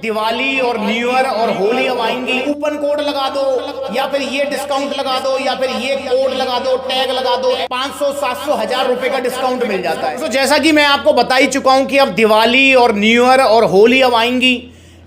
दिवाली और new year और होली अब आएंगी, कूपन कोड लगा दो या फिर ये डिस्काउंट लगा दो या फिर ये कोड लगा दो, टैग लगा दो, 500, 700, 1000 रुपए का डिस्काउंट मिल जाता है। तो जैसा कि मैं आपको बता ही चुका हूं कि अब दिवाली और न्यू ईयर और होली अब आएंगी,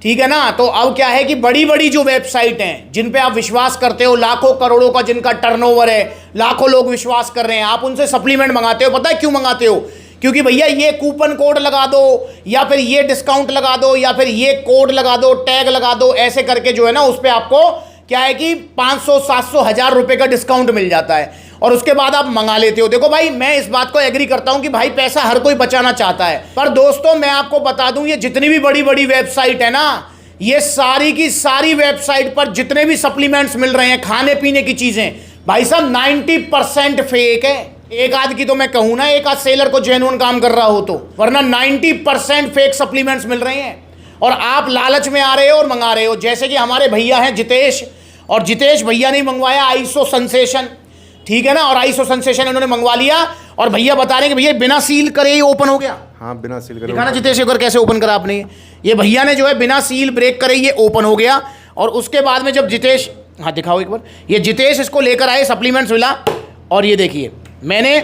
ठीक है ना। तो अब क्या है कि बड़ी बड़ी जो वेबसाइट हैं जिन पे आप विश्वास करते हो, लाखों करोड़ों का जिनका टर्नओवर है, लाखों लोग विश्वास कर रहे हैं, आप उनसे सप्लीमेंट मंगाते हो। पता है क्यों मंगाते हो? क्योंकि भैया ये कूपन कोड लगा दो या फिर ये डिस्काउंट लगा दो या फिर ये कोड लगा दो, टैग लगा दो, ऐसे करके जो है ना उस पर आपको क्या है कि 500, 700, 1000 रुपए का डिस्काउंट मिल जाता है और उसके बाद आप मंगा लेते हो। देखो भाई, मैं इस बात को एग्री करता हूं कि भाई पैसा हर कोई बचाना चाहता है, पर दोस्तों मैं आपको बता दूं ये जितनी भी बड़ी बड़ी वेबसाइट है ना, ये सारी की सारी वेबसाइट पर जितने भी सप्लीमेंट्स मिल रहे हैं, खाने पीने की चीजें, भाई साहब 90% फेक है। एक आध की तो मैं कहूं ना, एक आध सेलर को जेन्युइन काम कर रहा हो तो, वरना 90% फेक सप्लीमेंट्स मिल रहे हैं और आप लालच में आ रहे हो और मंगा रहे हो। जैसे कि हमारे भैया हैं जितेश, और जितेश भैया ने मंगवाया आइसो सेंसेशन, ठीक है ना, और आइसो सेंसेशन इन्होंने मंगवा लिया और भैया बता रहे हैं कि भैया बिना सील करे ये ओपन हो गया। हाँ, बिना सील करे। दिखाना जितेश एक बार कैसे ओपन करा आपने। ये भैया ने जो है बिना सील ब्रेक करे ये ओपन हो गया और उसके बाद में जब जितेश, हाँ दिखाओ एक बार, ये जितेश इसको लेकर आए, सप्लीमेंट्स मिला और ये देखिए मैंने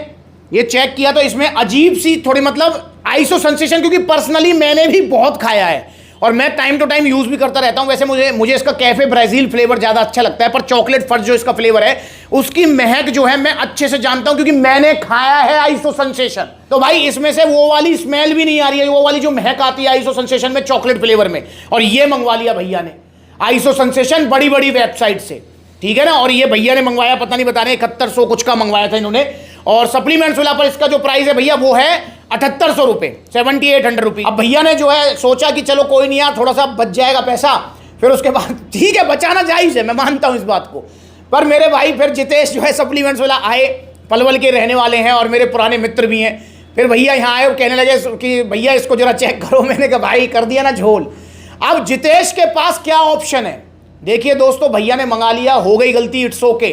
ये चेक किया तो इसमें अजीब सी थोड़ी मतलब आइसो सेंसेशन, क्योंकि पर्सनली मैंने भी बहुत खाया है और मैं टाइम टू टाइम यूज भी करता रहता हूं। वैसे मुझे इसका कैफे ब्राजील फ्लेवर ज्यादा अच्छा लगता है, पर चॉकलेट फर्स्ट जो इसका फ्लेवर है उसकी महक जो है मैं अच्छे से जानता हूं क्योंकि मैंने खाया है आइसो सेंसेशन। तो भाई इसमें से वो वाली स्मेल भी नहीं आ रही है, वो वाली जो महक आती है आइसो सेंसेशन में चॉकलेट फ्लेवर में, और ये मंगवा लिया भैया ने आइसो सेंसेशन बड़ी बड़ी वेबसाइट से, ठीक है ना। और ये भैया ने मंगवाया, पता नहीं बता रहे 7100 कुछ का मंगवाया था इन्होंने, और सप्लीमेंट्स वाला पर इसका जो प्राइस है भैया वो है 7800 रुपए, 7800 रुपीज। अब भैया ने जो है सोचा कि चलो कोई नहीं यार, थोड़ा सा बच जाएगा पैसा, फिर उसके बाद ठीक है बचाना जायज है, मैं मानता हूं इस बात को। पर मेरे भाई फिर जितेश जो है सप्लीमेंट्स वाला आए, पलवल के रहने वाले हैं और मेरे पुराने मित्र भी हैं, फिर भैया यहाँ आए और कहने लगे कि भैया इसको जरा चेक करो। मैंने कहा भाई कर दिया ना झोल। अब जितेश के पास क्या ऑप्शन है? देखिए दोस्तों, भैया ने मंगा लिया, हो गई गलती, इट्स ओके,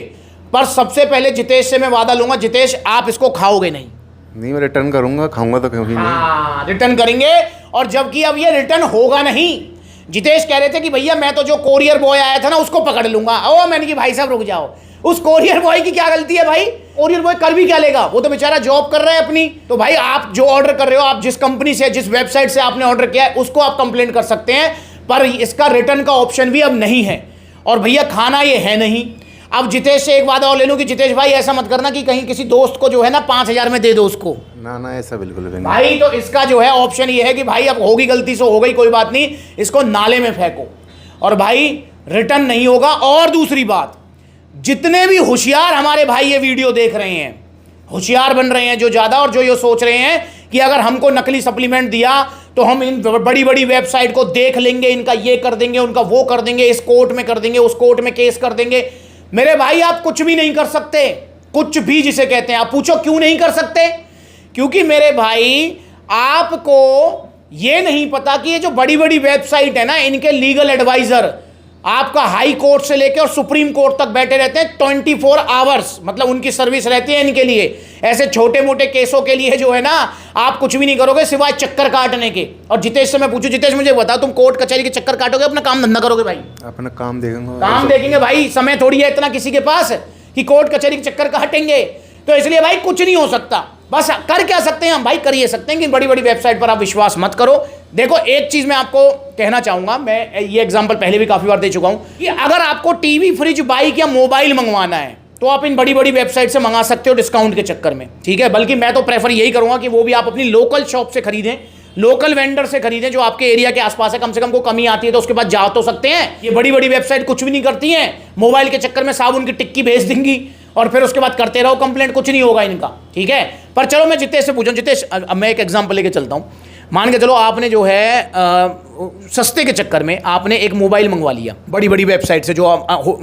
पर सबसे पहले जितेश से मैं वादा लूंगा, जितेश आप इसको खाओगे नहीं। नहीं, मैं रिटर्न करूंगा, खाऊंगा तो कभी नहीं। रिटर्न करेंगे, और जबकि अब ये रिटर्न होगा नहीं। जितेश कह रहे थे कि भैया मैं तो जो कोरियर बॉय आया था ना उसको पकड़ लूंगा। ओ मैंने कि भाई साहब रुक जाओ, उस कोरियर बॉय की क्या गलती है भाई? कोरियर बॉय कर भी क्या लेगा, वो तो बेचारा जॉब कर रहा है अपनी। तो भाई आप जो ऑर्डर कर रहे हो, आप जिस कंपनी से, जिस वेबसाइट से आपने ऑर्डर किया है उसको आप कंप्लेंट कर सकते हैं, पर इसका रिटर्न का ऑप्शन भी अब नहीं है। और भैया खाना ये है नहीं। अब जितेश से एक वादा और ले लूं कि जितेश भाई ऐसा मत करना कि कहीं किसी दोस्त को जो है ना 5000 में दे दो उसको। ना ना, ऐसा बिल्कुल भी नहीं भाई। तो इसका जो है ऑप्शन ये है कि भाई अब होगी गलती से हो गई, कोई बात नहीं, इसको नाले में फेंको और भाई रिटर्न नहीं होगा। और दूसरी बात, जितने भी होशियार हमारे भाई ये वीडियो देख रहे हैं, होशियार बन रहे हैं जो ज्यादा, और जो ये सोच रहे हैं कि अगर हमको नकली सप्लीमेंट दिया तो हम इन बड़ी बड़ी वेबसाइट को देख लेंगे, इनका ये कर देंगे, उनका वो कर देंगे, इस कोर्ट में कर देंगे, उस कोर्ट में केस कर देंगे। मेरे भाई आप कुछ भी नहीं कर सकते, कुछ भी जिसे कहते हैं। आप पूछो क्यों नहीं कर सकते? क्योंकि मेरे भाई आपको ये नहीं पता कि ये जो बड़ी बड़ी वेबसाइट है ना, इनके लीगल एडवाइजर आपका हाई कोर्ट से लेकर और सुप्रीम कोर्ट तक बैठे रहते हैं 24 आवर्स, मतलब उनकी सर्विस रहती है इनके लिए। ऐसे छोटे मोटे केसों के लिए जो है ना आप कुछ भी नहीं करोगे सिवाय चक्कर काटने के। और जितेश से मैं पूछूं, जितेश मुझे बताओ तुम कोर्ट कचहरी के चक्कर काटोगे, अपना काम धंधा करोगे भाई? अपना काम देखेंगे, काम देखेंगे भाई, समय थोड़ी है इतना किसी के पास कि कोर्ट कचहरी के चक्कर काटेंगे। तो इसलिए भाई कुछ नहीं हो सकता। बस कर क्या सकते हैं हम भाई? कर ये सकते हैं कि बड़ी बड़ी वेबसाइट पर आप विश्वास मत करो। देखो एक चीज मैं आपको कहना चाहूंगा, मैं ये एग्जांपल पहले भी काफी बार दे चुका हूं कि अगर आपको टीवी, फ्रिज, बाइक या मोबाइल मंगवाना है तो आप इन बड़ी बड़ी वेबसाइट से मंगा सकते हो डिस्काउंट के चक्कर में, ठीक है। बल्कि मैं तो प्रेफर यही करूंगा कि वो भी आप अपनी लोकल शॉप से खरीदें, लोकल वेंडर से खरीदें जो आपके एरिया के आसपास है। कम से कम को कमी आती है तो उसके बाद जा तो सकते हैं। ये बड़ी बड़ी वेबसाइट कुछ भी नहीं करती हैं, मोबाइल के चक्कर में साबुन की टिक्की भेज देंगी और फिर उसके बाद करते रहो कंप्लेंट, कुछ नहीं होगा इनका, ठीक है। पर चलो मैं जितेश से पूछूं, जितेश अब मैं एक एग्जांपल लेके चलता हूं। मान के चलो आपने जो है सस्ते के चक्कर में आपने एक मोबाइल मंगवा लिया बड़ी बड़ी वेबसाइट से, जो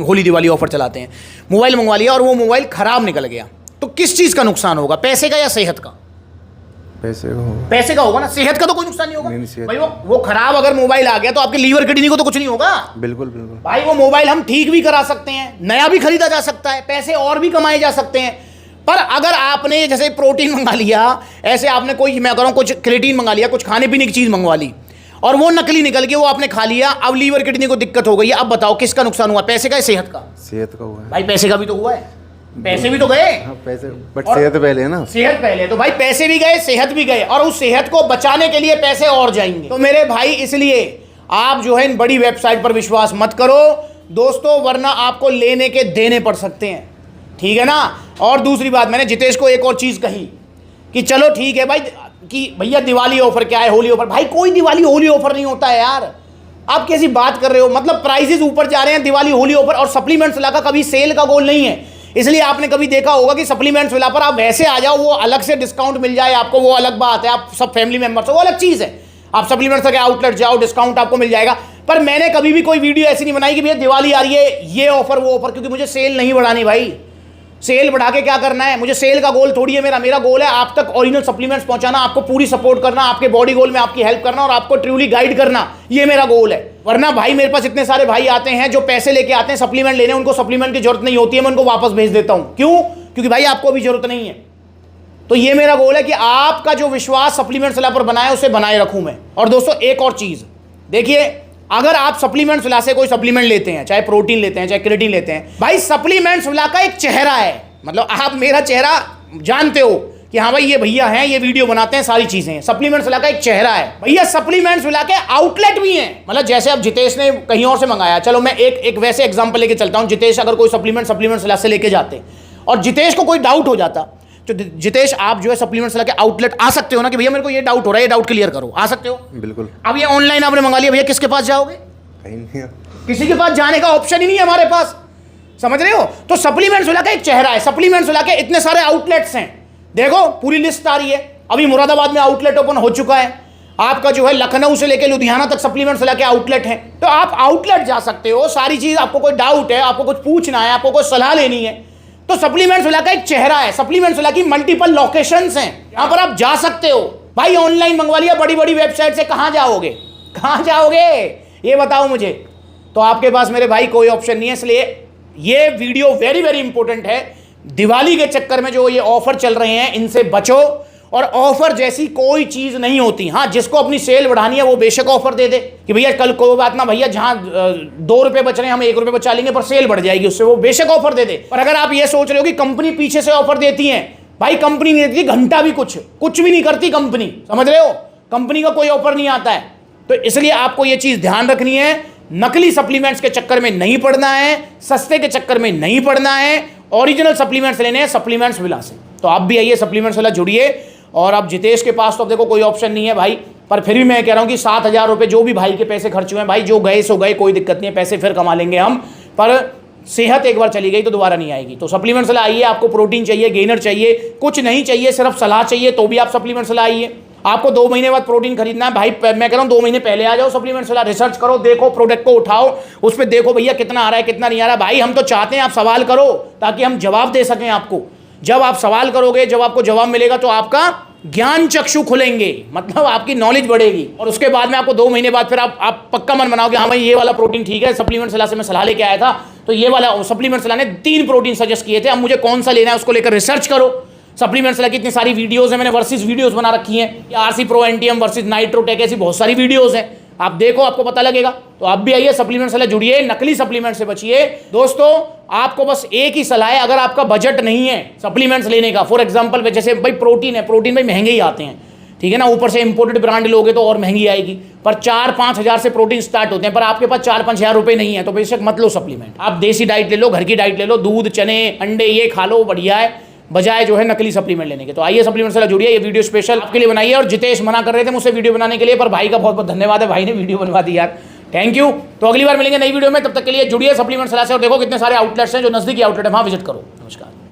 होली दिवाली ऑफर चलाते हैं, मोबाइल मंगवा लिया और वो मोबाइल खराब निकल गया, तो किस चीज का नुकसान होगा? पैसे का या सेहत का? पैसे का होगा ना, सेहत का तो कोई नुकसान नहीं होगा। नहीं, भाई वो खराब अगर मोबाइल आ गया तो आपके लीवर किडनी को तो कुछ नहीं होगा। बिल्कुल बिल्कुल भाई, वो मोबाइल हम ठीक भी करा सकते हैं, नया भी खरीदा जा सकता है, पैसे और भी कमाए जा सकते हैं। पर अगर आपने जैसे प्रोटीन मंगा लिया, ऐसे आपने कोई, मैं कह रहा हूं कुछ क्रिएटिन मंगा लिया, कुछ खाने पीने की चीज मंगवा ली, और वो नकली निकल के वो आपने खा लिया, अब लीवर किडनी को दिक्कत हो गई है। अब बताओ किसका नुकसान हुआ, पैसे का या सेहत का? सेहत का हुआ है भाई पैसे का भी तो हुआ है, पैसे भी तो गए। हाँ पैसे, बट सेहत पहले है ना। सेहत पहले, तो भाई पैसे भी गए सेहत भी गए, और उस सेहत को बचाने के लिए पैसे और जाएंगे। तो मेरे भाई इसलिए आप जो है इन बड़ी वेबसाइट पर विश्वास मत करो दोस्तों, वरना आपको लेने के देने पड़ सकते हैं, ठीक है ना। और दूसरी बात, मैंने जितेश को एक और चीज़ कही कि चलो ठीक है भाई कि भैया दिवाली ऑफर क्या है, होली ऑफर। भाई कोई दिवाली होली ऑफर नहीं होता है यार, आप कैसी बात कर रहे हो। मतलब प्राइजेस ऊपर जा रहे हैं दिवाली होली ऑफर, और सप्लीमेंट्स विला का कभी सेल का गोल नहीं है। इसलिए आपने कभी देखा होगा कि सप्लीमेंट्स विला पर आप वैसे आ जाओ, वो अलग से डिस्काउंट मिल जाए आपको, वो अलग बात है। आप सब फैमिली मेंबर्स हो, वो अलग चीज़ है। आप सप्लीमेंट्स के आउटलेट जाओ, डिस्काउंट आपको मिल जाएगा। पर मैंने कभी भी कोई वीडियो ऐसी नहीं बनाई कि भैया दिवाली आ रही है ये ऑफर वो ऑफर, क्योंकि मुझे सेल नहीं बढ़ानी भाई। सेल बढ़ा के क्या करना है, मुझे सेल का गोल थोड़ी है मेरा गोल है आप तक ओरिजिनल सप्लीमेंट्स पहुंचाना, आपको पूरी सपोर्ट करना, आपके बॉडी गोल में आपकी हेल्प करना और आपको ट्रूली गाइड करना, ये मेरा गोल है। वरना भाई मेरे पास इतने सारे भाई आते हैं जो पैसे लेके आते हैं सप्लीमेंट लेने, उनको सप्लीमेंट की जरूरत नहीं होती है, मैं उनको वापस भेज देता हूं। क्यों? क्योंकि भाई आपको भी जरूरत नहीं है। तो ये मेरा गोल है कि आपका जो विश्वास सप्लीमेंट्स विला पर बनाए उसे बनाए रखूं मैं। और दोस्तों एक और चीज देखिए, अगर आप सप्लीमेंट्स विला से कोई सप्लीमेंट लेते हैं, चाहे प्रोटीन लेते हैं चाहे क्रिएटिन लेते हैं, भाई सप्लीमेंट्स विला का एक चेहरा है। मतलब आप मेरा चेहरा जानते हो कि हाँ भाई ये भैया हैं, ये वीडियो बनाते हैं, सारी चीजें हैं। सप्लीमेंट्स विला का एक चेहरा है भैया। सप्लीमेंट्स विला के आउटलेट भी हैं। मतलब जैसे अब जितेश ने कहीं और से मंगाया, चलो मैं एक वैसे एग्जांपल लेके चलता हूं। जितेश अगर कोई सप्लीमेंट्स विला से लेके जाते और जितेश को कोई डाउट हो जाता, तो जितेश आप जो है सप्लीमेंट्स विला के आउटलेट आ सकते हो ना कि भैया मेरे को ये डाउट हो रहा है, ये डाउट क्लियर करो, आ सकते हो बिल्कुल। अब ये ऑनलाइन आपने मंगा लिया, भैया किसके पास जाओगे? कहीं नहीं है। किसी के पास जाने का ऑप्शन ही नहीं है हमारे पास, समझ रहे हो। तो सप्लीमेंट्स विला का एक चेहरा है। सप्लीमेंट्स विला के इतने सारे आउटलेट्स हैं, देखो पूरी लिस्ट आ रही है। अभी मुरादाबाद में आउटलेट ओपन हो चुका है, आपका जो है लखनऊ से लेकर लुधियाना तक सप्लीमेंट्स विला के आउटलेट हैं। तो आप आउटलेट जा सकते हो, सारी चीज। आपको कोई डाउट है, आपको कुछ पूछना है, आपको कोई सलाह लेनी है, तो सप्लीमेंट्स विला का एक चेहरा है। सप्लीमेंट्स विला की मल्टीपल लोकेशंस हैं, यहां पर आप जा सकते हो। भाई ऑनलाइन मंगवा लिया बड़ी बड़ी वेबसाइट से, कहां जाओगे, कहां जाओगे ये बताओ मुझे। तो आपके पास मेरे भाई कोई ऑप्शन नहीं है। इसलिए ये वीडियो वेरी वेरी इंपॉर्टेंट है। दिवाली के चक्कर में जो ये ऑफर चल रहे हैं इनसे बचो, और ऑफर जैसी कोई चीज नहीं होती। हाँ, जिसको अपनी सेल बढ़ानी है वो बेशक ऑफर दे दे कि भैया कल कोई बात ना भैया, जहां 2 रुपए बच रहे हैं हम 1 रुपए बचा लेंगे, पर सेल बढ़ जाएगी उससे, वो बेशक ऑफर दे दे। पर अगर आप ये सोच रहे हो कि कंपनी पीछे से ऑफर देती है, भाई कंपनी नहीं देती घंटा भी, कुछ भी नहीं करती कंपनी, समझ रहे हो। कंपनी का कोई ऑफर नहीं आता है। तो इसलिए आपको ये चीज ध्यान रखनी है, नकली सप्लीमेंट्स के चक्कर में नहीं पड़ना है, सस्ते के चक्कर में नहीं पड़ना है, ओरिजिनल सप्लीमेंट्स लेने हैं सप्लीमेंट्स विला से। तो आप भी आइए सप्लीमेंट्स विला जुड़िए। और अब जितेश के पास तो अब देखो कोई ऑप्शन नहीं है भाई, पर फिर भी मैं कह रहा हूं कि 7,000 रुपये जो भी भाई के पैसे खर्च हुए हैं, भाई जो गए सो गए, कोई दिक्कत नहीं है, पैसे फिर कमा लेंगे हम। पर सेहत एक बार चली गई तो दोबारा नहीं आएगी। तो सप्लीमेंट्स विला आइए, आपको प्रोटीन चाहिए, गेनर चाहिए, कुछ नहीं चाहिए, सिर्फ सलाह चाहिए, तो भी आप सप्लीमेंट्स विला आइए। आपको 2 महीने बाद प्रोटीन खरीदना है भाई, मैं कह रहा हूं 2 महीने पहले आ जाओ सप्लीमेंट्स विला, रिसर्च करो, देखो प्रोडक्ट को उठाओ, उस पर देखो भैया कितना आ रहा है कितना नहीं आ रहा है। भाई हम तो चाहते हैं आप सवाल करो ताकि हम जवाब दे सकें आपको। जब आप सवाल करोगे, जब आपको जवाब मिलेगा तो आपका ज्ञान चक्षु खुलेंगे, मतलब आपकी नॉलेज बढ़ेगी। और उसके बाद में आपको 2 महीने बाद फिर आप पक्का मन बनाओगे, हाँ भाई ये वाला प्रोटीन ठीक है। सप्लीमेंट्स विला से मैं सलाह लेके आया था, तो ये वाला सप्लीमेंट्स विला ने 3 प्रोटीन सजेस्ट किए थे, अब मुझे कौन सा लेना है उसको लेकर रिसर्च करो। सप्लीमेंट्स विला की इतनी सारी वीडियोस हैं, मैंने वर्सेस वीडियोस बना रखी हैं, आरसी प्रो एंटीएम वर्सेस नाइट्रोटेक, ऐसी बहुत सारी वीडियोस हैं, आप देखो आपको पता लगेगा। तो आप भी आइए सप्लीमेंट्स विला जुड़िए, नकली सप्लीमेंट से बचिए। दोस्तों आपको बस एक ही सलाह है, अगर आपका बजट नहीं है सप्लीमेंट्स लेने का, फॉर एग्जांपल जैसे भाई प्रोटीन है, प्रोटीन भाई महंगे ही आते हैं, ठीक है ना, ऊपर से इंपोर्टेड ब्रांड लोगे तो और महंगी आएगी, पर 4-5 हज़ार से प्रोटीन स्टार्ट होते हैं। पर आपके पास 4-5 हज़ार रुपए नहीं है तो बेशक मत लो सप्लीमेंट, आप देसी डाइट ले लो, घर की डाइट ले लो, दूध चने अंडे ये खा लो, बढ़िया है, बजाय जो है नकली सप्लीमेंट लेने के। तो आइए सप्लीमेंट्स वाला जुड़िए, ये वीडियो स्पेशल आपके लिए बनाई है। और जितेश मना कर रहे थे मुझसे वीडियो बनाने के लिए, पर भाई का बहुत बहुत धन्यवाद है, भाई ने वीडियो बनवा दी यार, थैंक यू। तो अगली बार मिलेंगे नई वीडियो में, तब तक के लिए जुड़िए सप्लीमेंट्स वाला से और देखो कितने सारे आउटलेट्स हैं, जो नजदीकी आउटलेट है वहाँ विजिट करो। नमस्कार।